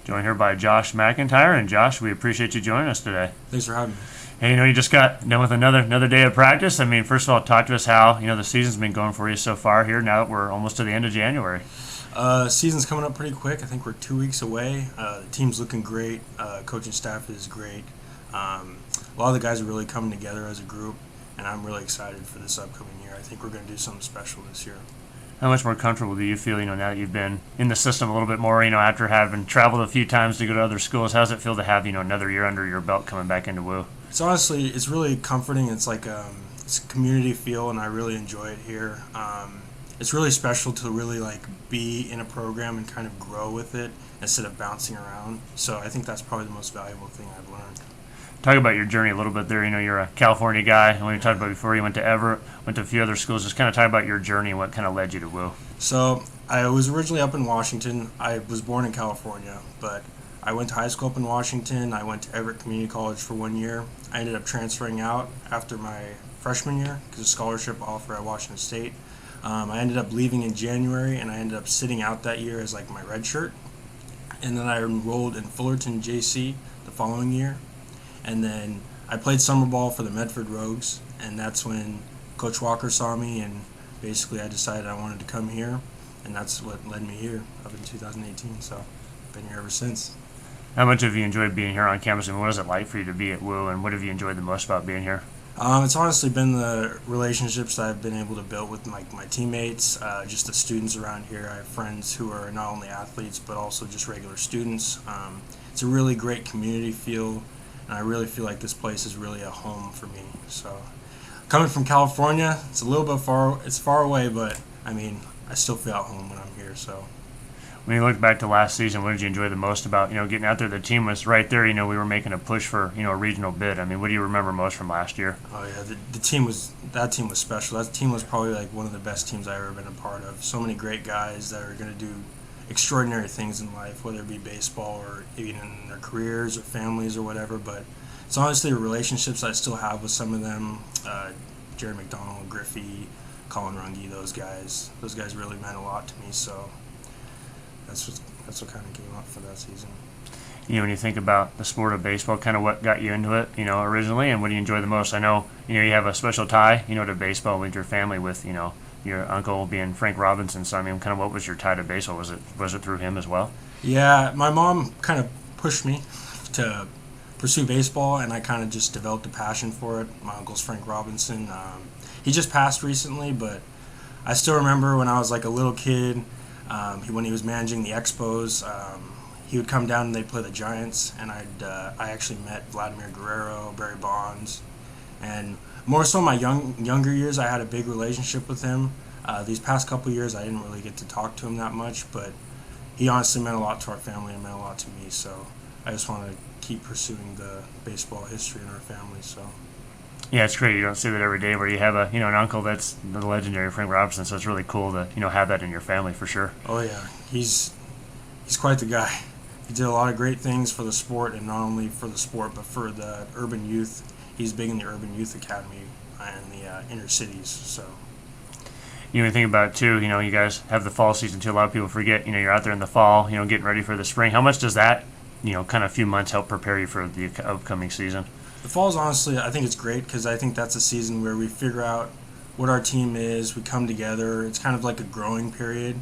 Joined here by Josh McIntyre. And Josh, we appreciate you joining us today. Thanks for having me. Hey, you just got done with another day of practice. I mean, first of all, talk to us how the season's been going for you so far here. Now that we're almost to the end of January. Season's coming up pretty quick. I think we're 2 weeks away. The team's looking great. Coaching staff is great. A lot of the guys are really coming together as a group, and I'm really excited for this upcoming year. I think we're going to do something special this year. How much more comfortable do you feel, now that you've been in the system a little bit more, after having traveled a few times to go to other schools? How does it feel to have, another year under your belt coming back into WOU? It's really comforting. It's like it's a community feel, and I really enjoy it here. It's really special to really be in a program and kind of grow with it instead of bouncing around. So I think that's probably the most valuable thing I've learned. Talk about your journey a little bit there. You're a California guy, and when you talked about before, you went to Everett, went to a few other schools. Just kind of talk about your journey and what kind of led you to WOU. So I was originally up in Washington. I was born in California, but I went to high school up in Washington. I went to Everett Community College for 1 year. I ended up transferring out after my freshman year because of scholarship offer at Washington State. I ended up leaving in January, and I ended up sitting out that year as my red shirt. And then I enrolled in Fullerton JC the following year. And then I played summer ball for the Medford Rogues, and that's when Coach Walker saw me, and basically I decided I wanted to come here, and that's what led me here up in 2018. So I've been here ever since. How much have you enjoyed being here on campus, and what is it like for you to be at WOU, and what have you enjoyed the most about being here? It's honestly been the relationships that I've been able to build with my teammates, just the students around here. I have friends who are not only athletes but also just regular students. It's a really great community feel, and I really feel like this place is really a home for me. So coming from California, it's a little bit far. It's far away, but I mean, I still feel at home when I'm here. So when you look back to last season, what did you enjoy the most about getting out there? The team was right there. We were making a push for a regional bid. I mean, what do you remember most from last year? Oh yeah, that team was special. That team was probably one of the best teams I've ever been a part of. So many great guys that are going to do extraordinary things in life, whether it be baseball or even in their careers or families or whatever. But it's honestly relationships I still have with some of them. Jared McDonald, Griffey, Colin Runge, those guys really meant a lot to me. So that's what kind of came up for that season. When you think about the sport of baseball, kind of what got you into it, originally, and what do you enjoy the most? I know, you have a special tie, to baseball with your family, with, your uncle being Frank Robinson. So, I mean, kind of what was your tie to baseball? Was it through him as well? Yeah, my mom kind of pushed me to pursue baseball, and I kind of just developed a passion for it. My uncle's Frank Robinson. He just passed recently, but I still remember when I was a little kid, when he was managing the Expos, he would come down and they'd play the Giants, and I actually met Vladimir Guerrero, Barry Bonds, and more so my younger years, I had a big relationship with him. These past couple years, I didn't really get to talk to him that much, but he honestly meant a lot to our family and meant a lot to me. So I just want to keep pursuing the baseball history in our family. So yeah, it's great. You don't see that every day where you have an uncle that's the legendary Frank Robinson. So it's really cool to have that in your family for sure. Oh yeah, he's quite the guy. He did a lot of great things for the sport, and not only for the sport, but for the urban youth. He's big in the Urban Youth Academy and the inner cities. So you think about it too, you guys have the fall season too. A lot of people forget, you're out there in the fall, getting ready for the spring. How much does that, kind of few months help prepare you for the upcoming season? The fall's honestly, I think it's great because I think that's a season where we figure out what our team is, we come together. It's kind of like a growing period,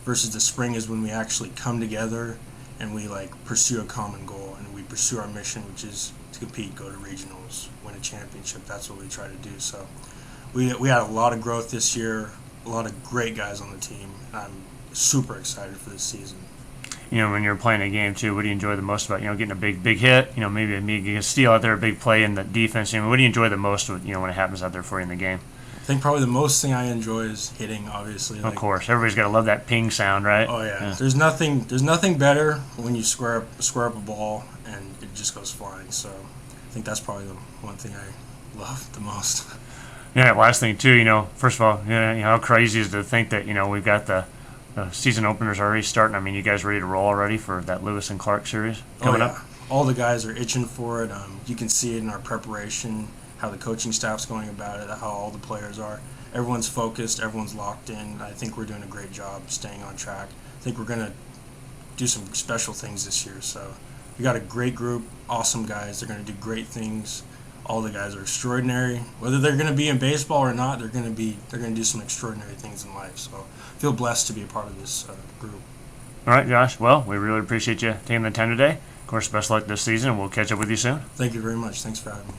versus the spring is when we actually come together and we pursue a common goal, and we pursue our mission, which is to compete, go to regionals, win a championship. That's what we try to do. So we had a lot of growth this year, a lot of great guys on the team, and I'm super excited for this season. When you're playing a game too, what do you enjoy the most about getting a big hit? Maybe a steal out there, a big play in the defense. What do you enjoy the most when it happens out there for you in the game? I think probably the most thing I enjoy is hitting. Obviously, of course, everybody's got to love that ping sound, right? Oh yeah. There's nothing better when you square up a ball and it just goes flying. So I think that's probably the one thing I love the most. Yeah, last thing too, first of all, how crazy is to think that we've got the season openers already starting. I mean, you guys ready to roll already for that Lewis and Clark series coming up? All the guys are itching for it. You can see it in our preparation, how the coaching staff's going about it, how all the players are. Everyone's focused, everyone's locked in. I think we're doing a great job staying on track. I think we're going to do some special things this year. So we got a great group, awesome guys. They're going to do great things. All the guys are extraordinary. Whether they're going to be in baseball or not, they're going to do some extraordinary things in life. So I feel blessed to be a part of this group. All right, Josh. Well, we really appreciate you taking the time today. Of course, best of luck this season, and we'll catch up with you soon. Thank you very much. Thanks for having me.